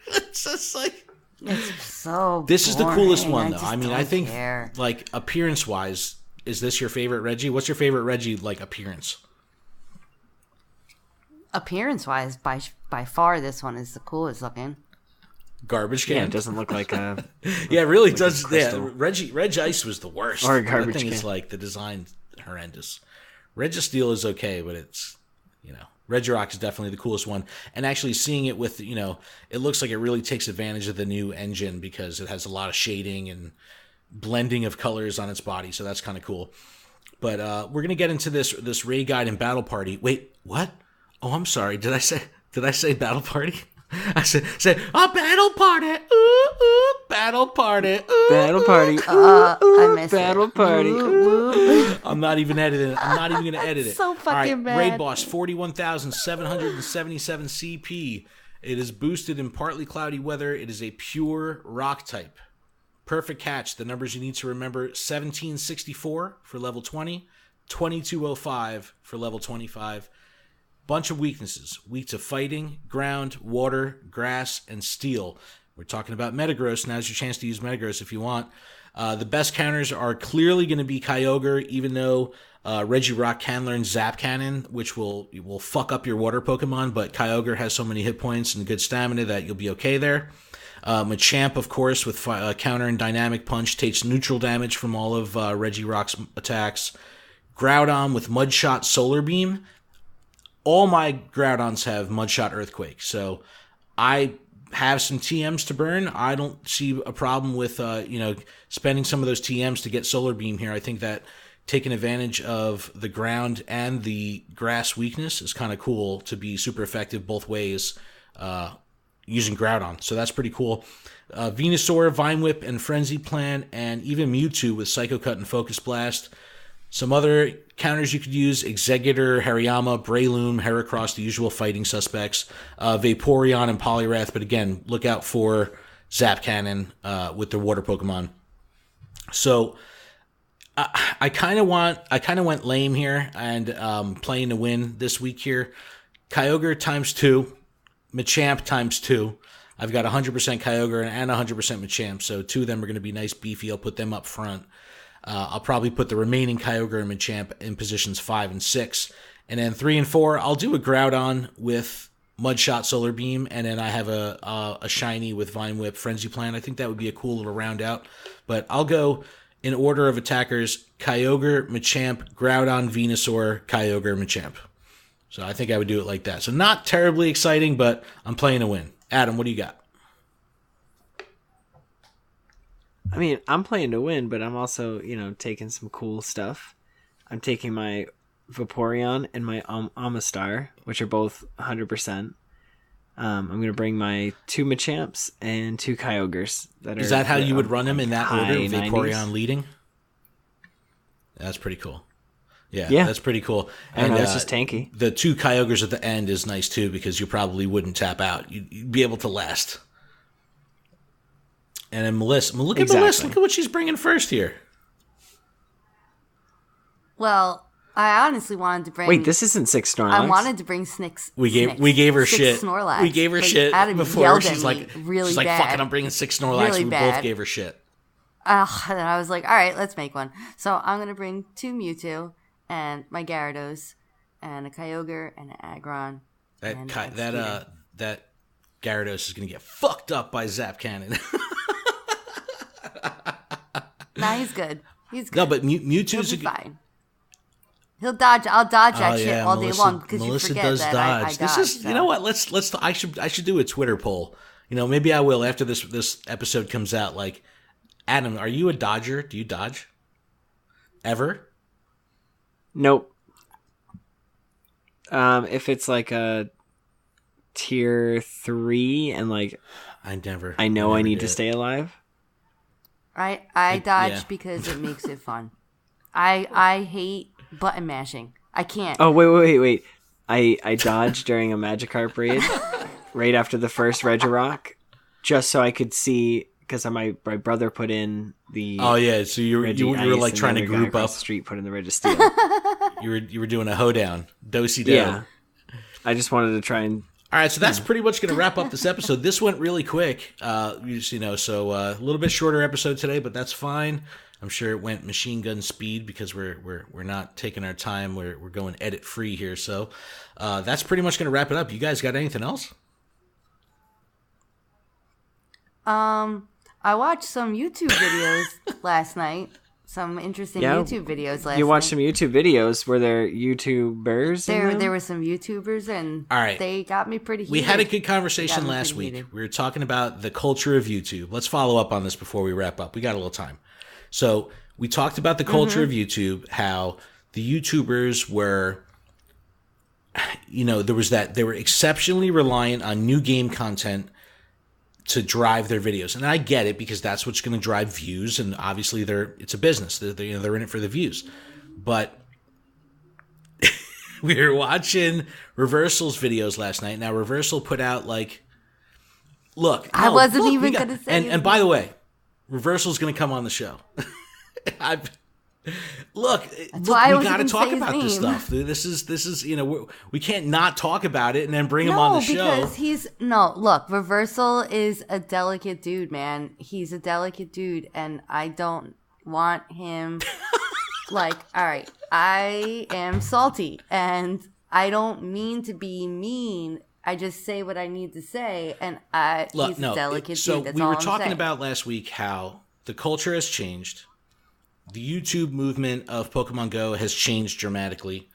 It's just like it's so. This is the coolest one, though. I think care. Like appearance wise, is this your favorite Reggie? What's your favorite Reggie like appearance? Appearance wise, by far, this one is the coolest looking. Garbage can. Yeah, it doesn't look like a. Yeah, it really does. Yeah, Reg Ice was the worst. Or a garbage thing can. is like the design horrendous. Registeel is okay, but it's Regirock is definitely the coolest one. And actually seeing it with it looks like it really takes advantage of the new engine because it has a lot of shading and blending of colors on its body, so that's kind of cool. But we're gonna get into this raid guide and battle party. Wait, what? Oh, I'm sorry. Did I say battle party? I said, battle party, ooh, battle party, ooh, Battle party, I missed battle it. party. I'm not even editing it. I'm not even going to edit it. So fucking bad. Raid boss, 41,777 CP. It is boosted in partly cloudy weather. It is a pure rock type. Perfect catch. The numbers you need to remember, 1764 for level 20, 2205 for level 25. Bunch of weaknesses. Weak to fighting, ground, water, grass, and steel. We're talking about Metagross. Now's your chance to use Metagross if you want. The best counters are clearly going to be Kyogre, even though Regirock can learn Zap Cannon, which will fuck up your water Pokemon, but Kyogre has so many hit points and good stamina that you'll be okay there. Machamp, of course, with counter and dynamic punch, takes neutral damage from all of Regirock's attacks. Groudon with Mudshot Solar Beam. All my Groudons have Mudshot Earthquake, so I have some TMs to burn. I don't see a problem with spending some of those TMs to get Solar Beam here. I think that taking advantage of the ground and the grass weakness is kind of cool to be super effective both ways using Groudon, so that's pretty cool. Venusaur, Vine Whip, and Frenzy Plant, and even Mewtwo with Psycho Cut and Focus Blast. Some other counters you could use: Exeggutor, Hariyama, Breloom, Heracross, the usual fighting suspects, Vaporeon, and Poliwrath. But again, look out for Zap Cannon with the water Pokemon. So I kind of went lame here and playing to win this week here. Kyogre times 2, Machamp times 2. I've got 100% Kyogre and 100% Machamp, so 2 of them are going to be nice, beefy. I'll put them up front. I'll probably put the remaining Kyogre and Machamp in positions 5 and 6. And then 3 and 4, I'll do a Groudon with Mudshot, Solar Beam, and then I have a shiny with Vine Whip, Frenzy Plant. I think that would be a cool little round out. But I'll go in order of attackers: Kyogre, Machamp, Groudon, Venusaur, Kyogre, Machamp. So I think I would do it like that. So not terribly exciting, but I'm playing to win. Adam, what do you got? I mean, I'm playing to win, but I'm also, taking some cool stuff. I'm taking my Vaporeon and my Amistar, which are both 100%. I'm going to bring my 2 Machamps and 2 Kyogres. Is that how you would run them in that order? Vaporeon 90s? Leading? That's pretty cool. Yeah, that's pretty cool. And it's just tanky. The 2 Kyogres at the end is nice too, because you probably wouldn't tap out. You'd be able to last. And then Melissa. Look at Melissa. Look at what she's bringing first here. Well, I honestly wanted to bring... Wait, this isn't 6 Snorlax. I wanted to bring Snicks. We gave her 6 shit. Snorlax. We gave her shit Adam before. She's like, really fuck it, I'm bringing 6 Snorlax. Really we bad. both gave her shit. And I was like, all right, let's make one. So I'm going to bring 2 Mewtwo and my Gyarados and a Kyogre and an Aggron. That Gyarados is going to get fucked up by Zap Cannon. Nah, he's good. He's good. No, but Mewtwo's fine. He'll dodge. I'll dodge that shit all day long because Melissa you forget does that dodge. I dodge. This is, you know what? I should do a Twitter poll. Maybe I will after this episode comes out. Like, Adam, are you a dodger? Do you dodge? Ever? Nope. If it's like a tier 3 and like I know I need to stay alive. I dodge because it makes it fun. I hate button mashing. I can't. Oh wait. I dodged during a Magikarp raid right after the first Regirock, just so I could see, because my brother put in the... Oh yeah, so you were like trying to group up. The street put in the Registeel. you were doing a hoedown, do-si-do. Yeah, I just wanted to try and... All right, so that's pretty much going to wrap up this episode. This went really quick, so a little bit shorter episode today, but that's fine. I'm sure it went machine gun speed because we're not taking our time. We're going edit free here, so that's pretty much going to wrap it up. You guys got anything else? I watched some YouTube videos last night. Some interesting YouTube videos last night. You watched some YouTube videos? Were there YouTubers? There were some YouTubers, and they got me pretty heated. We had a good conversation last week. We were talking about the culture of YouTube. Let's follow up on this before we wrap up. We got a little time. So we talked about the culture of YouTube, how the YouTubers were, they were exceptionally reliant on new game content to drive their videos. And I get it, because that's what's going to drive views, and obviously it's a business. They're in it for the views. But we were watching Reversal's videos last night. Now Reversal put out I wasn't even going to say and by the way, Reversal's going to come on the show. Look, we got to talk about this stuff. This is we can't not talk about it and then bring him on the show. Because Reversal is a delicate dude, man. He's a delicate dude, and I don't want him all right, I am salty, and I don't mean to be mean. I just say what I need to say, and he's a delicate dude. So that's we all were I'm talking saying. about last week how the culture has changed. The YouTube movement of Pokemon Go has changed dramatically,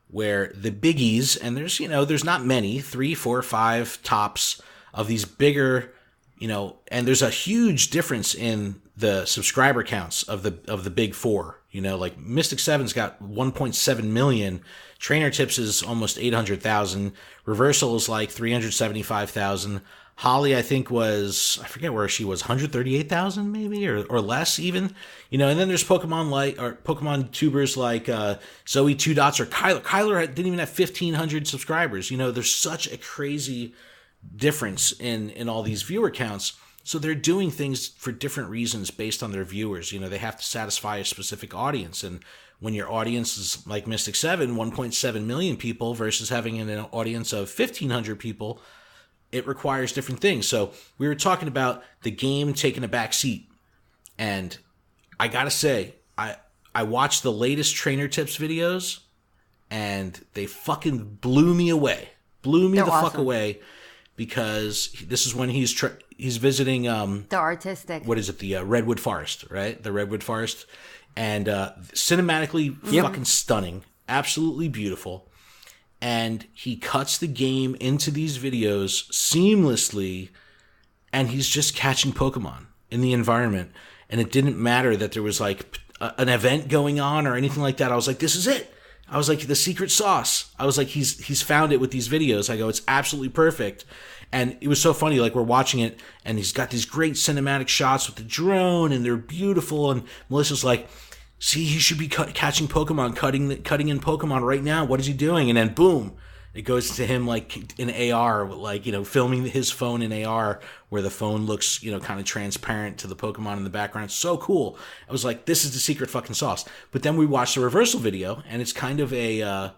where the biggies, and there's not many, 3, 4, 5 tops of these bigger, and there's a huge difference in the subscriber counts of the big 4. Like Mystic 7's got 1.7 million, Trainer Tips is almost 800,000, Reversal is like 375,000, Holly, I think I forget where she was, 138,000 maybe, or less even. And then there's Pokemon tubers like Zoe Two Dots or Kyler. Kyler didn't even have 1,500 subscribers. There's such a crazy difference in all these viewer counts. So they're doing things for different reasons based on their viewers. They have to satisfy a specific audience. And when your audience is like Mystic 7, 1.7 million people versus having an audience of 1,500 people, it requires different things. So we were talking about the game taking a back seat. And I got to say, I watched the latest trainer tips videos and they fucking blew me away. They're awesome. Fuck away, because this is when he's visiting the artistic. What is it? The Redwood Forest, right? The Redwood Forest. And cinematically fucking stunning. Absolutely beautiful. And he cuts the game into these videos seamlessly, and he's just catching Pokemon in the environment. And it didn't matter that there was like an event going on or anything like that. I was like, this is it. I was like, the secret sauce. I was like, he's found it with these videos. I go, it's absolutely perfect. And it was so funny, like we're watching it, and he's got these great cinematic shots with the drone, and they're beautiful. And Melissa's like, see, he should be catching Pokemon, cutting in Pokemon right now. What is he doing? And then boom, it goes to him like in AR, like, filming his phone in AR, where the phone looks, kind of transparent to the Pokemon in the background. It's so cool. I was like, this is the secret fucking sauce. But then we watched the reversal video, and it's kind of a, I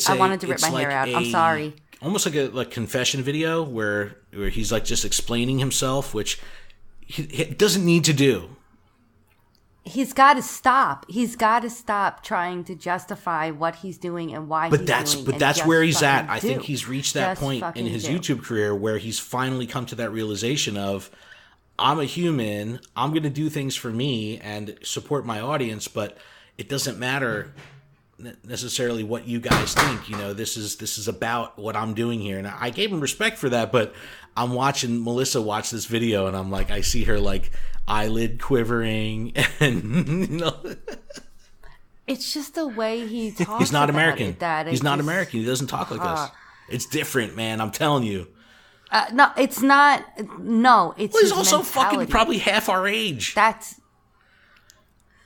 wanted to rip my hair out. I'm sorry. Almost like a confession video where he's like just explaining himself, which he doesn't need to do. He's got to stop. He's got to stop trying to justify what he's doing and why he's doing it. But that's where he's at. I think he's reached that point in his YouTube career where he's finally come to that realization of, I'm a human, I'm going to do things for me and support my audience, but it doesn't matter necessarily what you guys think. This is about what I'm doing here. And I gave him respect for that, but I'm watching Melissa watch this video, and I'm like, I see her like eyelid quivering, and it's just the way he talks. He's not American. He's not American. He doesn't talk like us. It's different, man. I'm telling you. No, it's not. No, it's. Well, he's also fucking probably half our age. That's.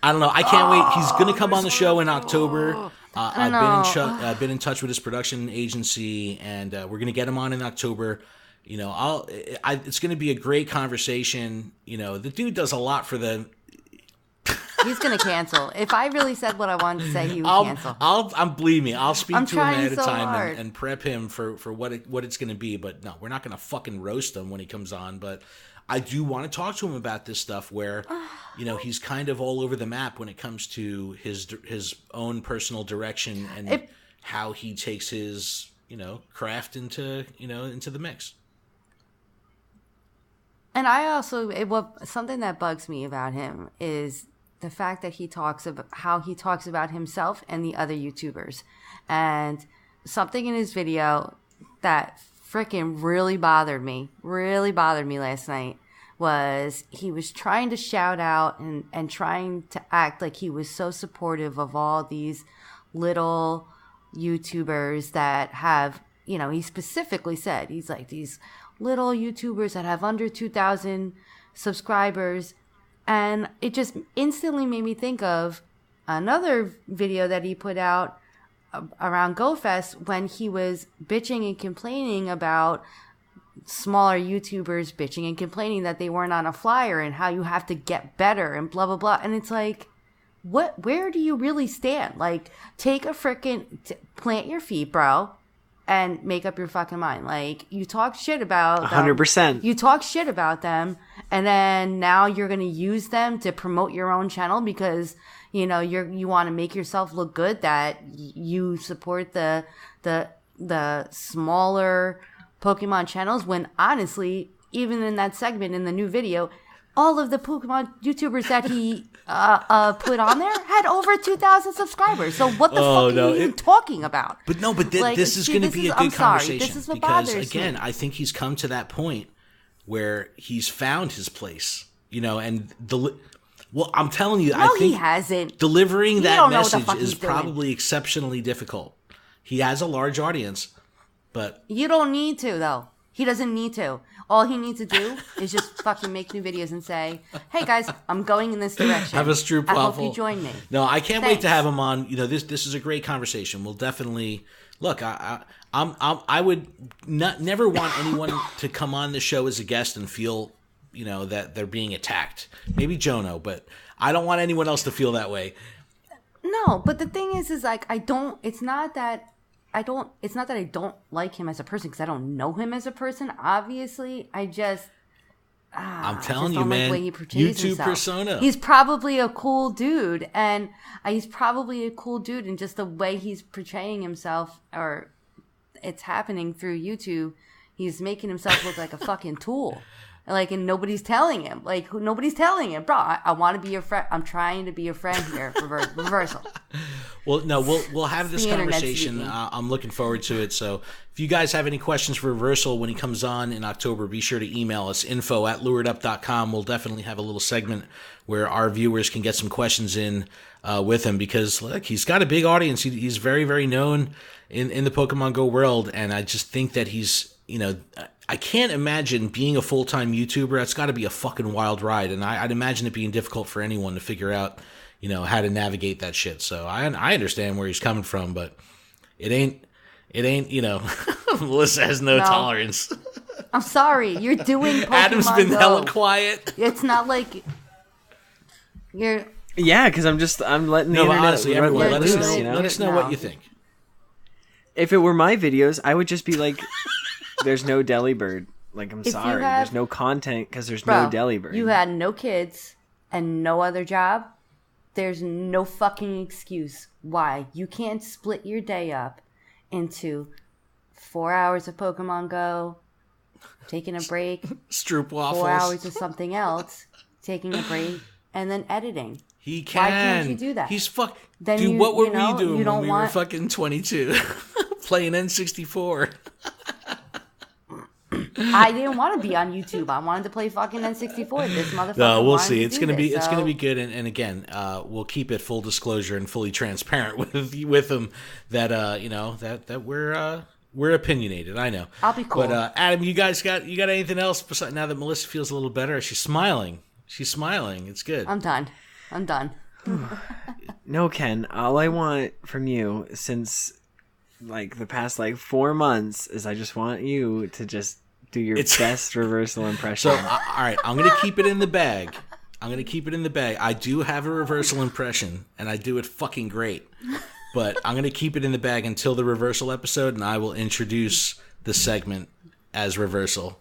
I don't know. I can't wait. He's gonna come on the show in October. I've been in touch with his production agency, and we're gonna get him on in October. It's going to be a great conversation. The dude does a lot for the. He's going to cancel. If I really said what I wanted to say, he would cancel. Believe me, I'll speak to him ahead of time and prep him for what it's going to be. But no, we're not going to fucking roast him when he comes on. But I do want to talk to him about this stuff where, he's kind of all over the map when it comes to his own personal direction and how he takes his, craft into the mix. And I also, something that bugs me about him is the fact that he talks about how he talks about himself and the other YouTubers. And something in his video that freaking really bothered me last night was he was trying to shout out and trying to act like he was so supportive of all these little YouTubers that have, he specifically said, he's like, these little YouTubers that have under 2,000 subscribers. And it just instantly made me think of another video that he put out around GoFest when he was bitching and complaining about smaller YouTubers bitching and complaining that they weren't on a flyer and how you have to get better and blah, blah, blah. And it's like, where do you really stand? Like, take a freaking, plant your feet, bro, and make up your fucking mind. Like, you talk shit about them. 100%. You talk shit about them, and then now you're going to use them to promote your own channel because, you want to make yourself look good that you support the smaller Pokemon channels, when honestly, even in that segment in the new video, all of the Pokemon YouTubers that he put on there had over 2,000 subscribers. So what the fuck are you talking about? But this is going to be a good conversation. This is what because again, I think he's come to that point where he's found his place. And I'm telling you, I think he hasn't. Delivering that message is probably exceptionally difficult. He has a large audience, But you don't need to, though. He doesn't need to. All he needs to do is just fucking make new videos and say, "Hey guys, I'm going in this direction. Have a stroop I waffle. hope you join me." No, I can't wait to have him on. You know, this is a great conversation. We'll definitely look. I would never want anyone to come on the show as a guest and feel, you know, that they're being attacked. Maybe Jono, but I don't want anyone else to feel that way. No, but the thing is like I don't. It's not that I don't like him as a person because I don't know him as a person. Obviously, I just. I'm telling you, like man. The way he portrays YouTube himself. persona. He's probably a cool dude, and and just the way he's portraying himself, or it's happening through YouTube. He's making himself look like a fucking tool. Like, and nobody's telling him. Like, nobody's telling him, bro. I want to be your friend. I'm trying to be your friend here. Reversal. Well, no, we'll have this conversation. I'm looking forward to it. So, if you guys have any questions for Reversal when he comes on in October, be sure to email us info@luredup.com. We'll definitely have a little segment where our viewers can get some questions in with him because, look, he's got a big audience. He's very, very known in the Pokemon Go world, and I just think that he's, you know, I can't imagine being a full-time YouTuber. That's got to be a fucking wild ride, and I'd imagine it being difficult for anyone to figure out, you know, how to navigate that shit. So I understand where he's coming from, but it ain't, you know, Melissa has no tolerance. I'm sorry, you're doing Pokemon Adam's been Go. hella quiet. It's not like you're. Yeah, because I'm letting the No, but internet honestly, everyone, let us know. you know? Let us know what you think. If it were my videos, I would just be like, "There's no Delibird." Like, I'm sorry, there's no content because there's no Delibird. You had no kids and no other job. There's no fucking excuse why you can't split your day up into 4 hours of Pokemon Go, taking a break, Stroop waffles, 4 hours of something else, taking a break, and then editing. He can. Why can't you do that? He's fuck. Then Dude, what were we doing you when we were fucking 22? Playing N64. I didn't want to be on YouTube. I wanted to play fucking N64. This motherfucker. No, we'll see. It's gonna be. It's gonna be good. And again, we'll keep it full disclosure and fully transparent with him that you know that we're opinionated. I know. I'll be cool. But Adam, you got anything else besides now that Melissa feels a little better? She's smiling. It's good. I'm done. No, Ken. All I want from you since like the past 4 months is I just want you to just do your best Reversal impression. So, all right, I'm going to keep it in the bag. I do have a Reversal impression, and I do it fucking great. But I'm going to keep it in the bag until the Reversal episode, and I will introduce the segment as Reversal.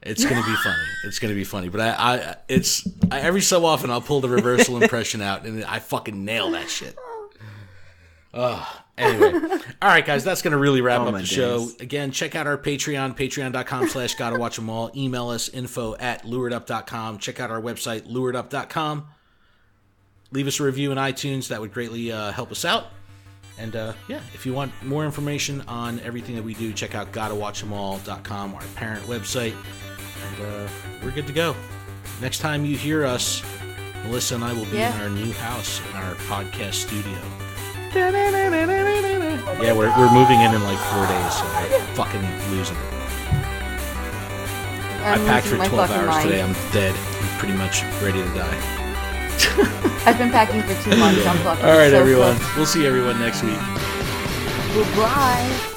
It's going to be funny. But I every so often I'll pull the Reversal impression out, and I fucking nail that shit. Anyway, all right, guys, that's going to really wrap up the show. Again, check out our Patreon, patreon.com/gottawatchemall. Email us, info@luredup.com. Check out our website, luredup.com. Leave us a review in iTunes. That would greatly help us out. And, yeah, if you want more information on everything that we do, check out gottawatchemall.com, our parent website. And we're good to go. Next time you hear us, Melissa and I will be in our new house, in our podcast studio. Yeah, we're moving in 4 days, so we're fucking losing it. I packed for 12 hours today. I'm dead. I'm pretty much ready to die. I've been packing for 2 months. I'm fucking All right, so everyone. close. We'll see everyone next week. Goodbye.